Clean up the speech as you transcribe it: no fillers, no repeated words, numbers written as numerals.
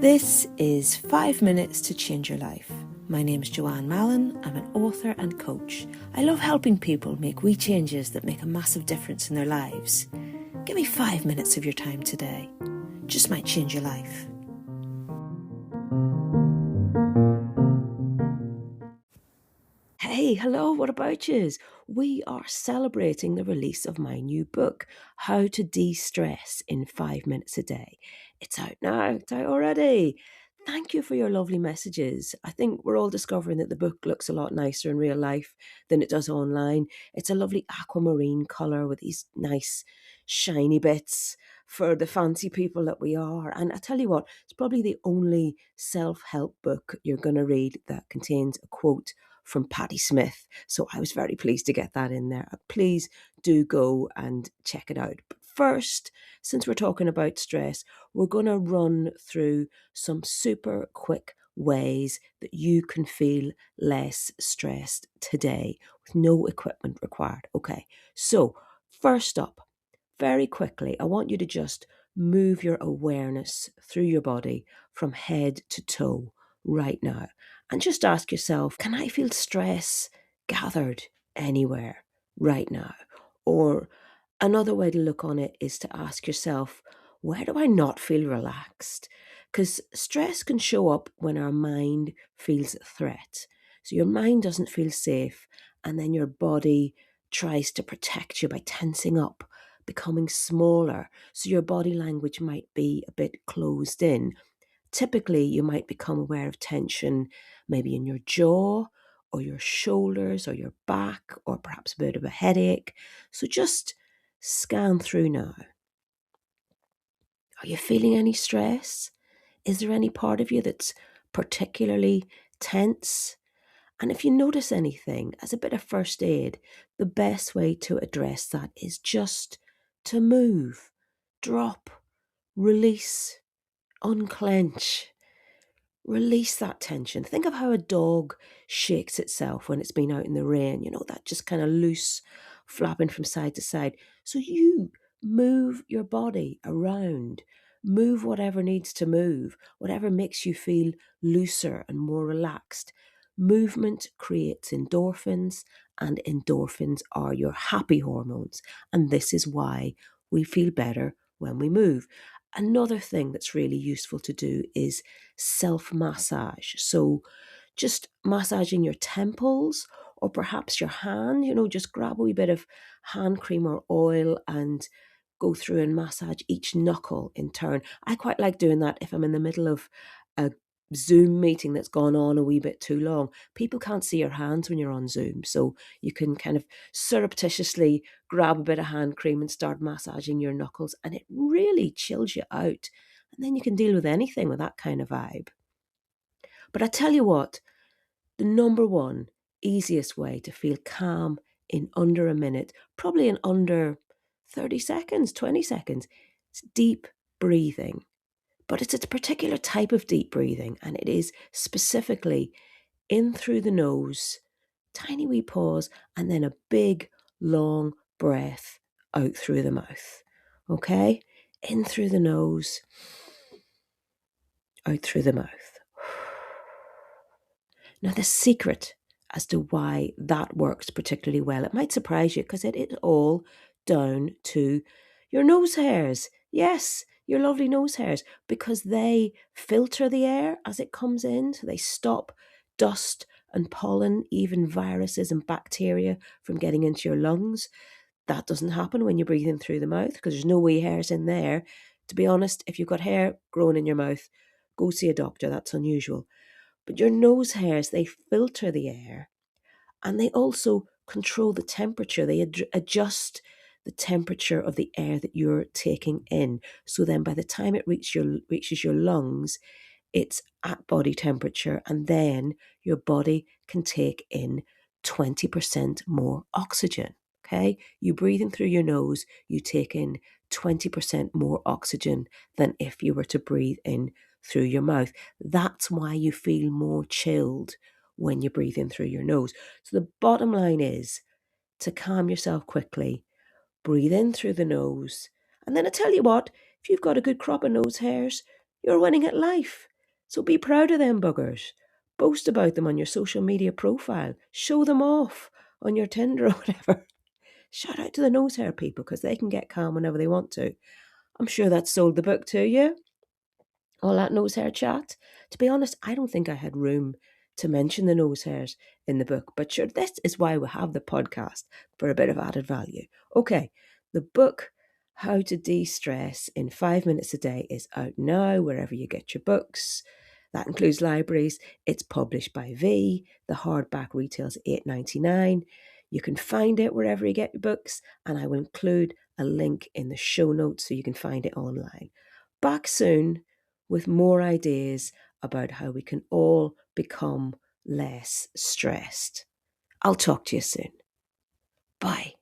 This is 5 Minutes to Change Your Life. My name is Joanne Mallon. I'm an author and coach. I love helping people make wee changes that make a massive difference in their lives. Give me 5 minutes of your time today. Just might change your life. Hey, hello, what about yous? We are celebrating the release of my new book, How to De-Stress in 5 Minutes a Day. It's out now, it's out already. Thank you for your lovely messages. I think we're all discovering that the book looks a lot nicer in real life than it does online. It's a lovely aquamarine colour with these nice shiny bits for the fancy people that we are. And I tell you what, it's probably the only self-help book you're going to read that contains a quote from Patti Smith. So I was very pleased to get that in there. Please do go and check it out. But first, since we're talking about stress, we're going to run through some super quick ways that you can feel less stressed today with no equipment required. Okay, so first up, very quickly, I want you to just move your awareness through your body from head to toe right now. And just ask yourself, can I feel stress gathered anywhere right now? Or another way to look on it is to ask yourself, where do I not feel relaxed? Because stress can show up when our mind feels a threat. So your mind doesn't feel safe, and then your body tries to protect you by tensing up, becoming smaller. So your body language might be a bit closed in. Typically, you might become aware of tension maybe in your jaw or your shoulders or your back or perhaps a bit of a headache. So just scan through now. Are you feeling any stress? Is there any part of you that's particularly tense? And if you notice anything, as a bit of first aid, the best way to address that is just to move, drop, release, unclench. Release that tension. Think of how a dog shakes itself when it's been out in the rain, that just kind of loose flapping from side to side. So you move your body around, move whatever needs to move, whatever makes you feel looser and more relaxed. Movement creates endorphins, and endorphins are your happy hormones. And this is why we feel better when we move. Another thing that's really useful to do is self-massage. So just massaging your temples or perhaps your hand, just grab a wee bit of hand cream or oil and go through and massage each knuckle in turn. I quite like doing that if I'm in the middle of a Zoom meeting that's gone on a wee bit too long. People can't see your hands when you're on Zoom, so you can kind of surreptitiously grab a bit of hand cream and start massaging your knuckles, and it really chills you out. And then you can deal with anything with that kind of vibe. But I tell you what, the number one easiest way to feel calm in under a minute, probably in under 30 seconds, 20 seconds, it's deep breathing. But it's a particular type of deep breathing, and it is specifically in through the nose, tiny wee pause, and then a big, long breath out through the mouth. Okay? In through the nose, out through the mouth. Now, the secret as to why that works particularly well, it might surprise you because it is all down to your nose hairs. Yes, your lovely nose hairs, because they filter the air as it comes in. So they stop dust and pollen, even viruses and bacteria from getting into your lungs. That doesn't happen when you're breathing through the mouth because there's no wee hairs in there. To be honest, if you've got hair growing in your mouth, go see a doctor. That's unusual. But your nose hairs, they filter the air and they also control the temperature. They adjust the temperature of the air that you're taking in. So then by the time it reaches your lungs, it's at body temperature, and then your body can take in 20% more oxygen. Okay? You breathing through your nose, you take in 20% more oxygen than if you were to breathe in through your mouth. That's why you feel more chilled when you breathe in through your nose. So the bottom line is to calm yourself quickly, breathe in through the nose. And then I tell you what, if you've got a good crop of nose hairs, you're winning at life. So be proud of them buggers. Boast about them on your social media profile. Show them off on your Tinder or whatever. Shout out to the nose hair people because they can get calm whenever they want to. I'm sure that sold the book to you. All that nose hair chat. To be honest, I don't think I had room to mention the nose hairs in the book. But sure, this is why we have the podcast, for a bit of added value. Okay, the book, How to De-Stress in 5 Minutes a Day, is out now wherever you get your books. That includes libraries. It's published by V. The hardback retails $8.99. You can find it wherever you get your books, and I will include a link in the show notes so you can find it online. Back soon with more ideas about how we can all become less stressed. I'll talk to you soon. Bye.